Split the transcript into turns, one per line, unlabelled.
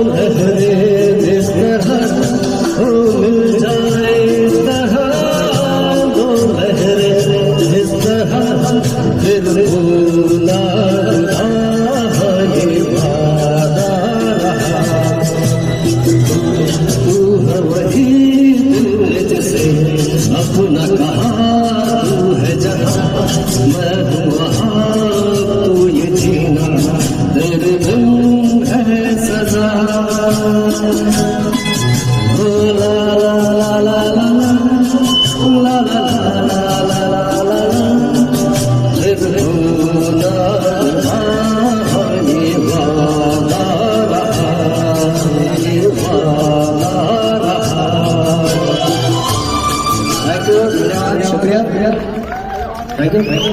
लहरे जिस तरह मिल जाए इस तरह, दो लहरे जिस तरह दिल भूला ये वादा रहा। तू है वही दिल जिसे अपना कहा, तू है जहाँ मैं हूँ वहाँ, तू ये जीना तेरे बिन है सजा। ओ ला ला ला ला ला ला ला ला ला ला, दिल भूला ये वादा रहा, ये वादा रहा। शुक्रिया, थैंक यू।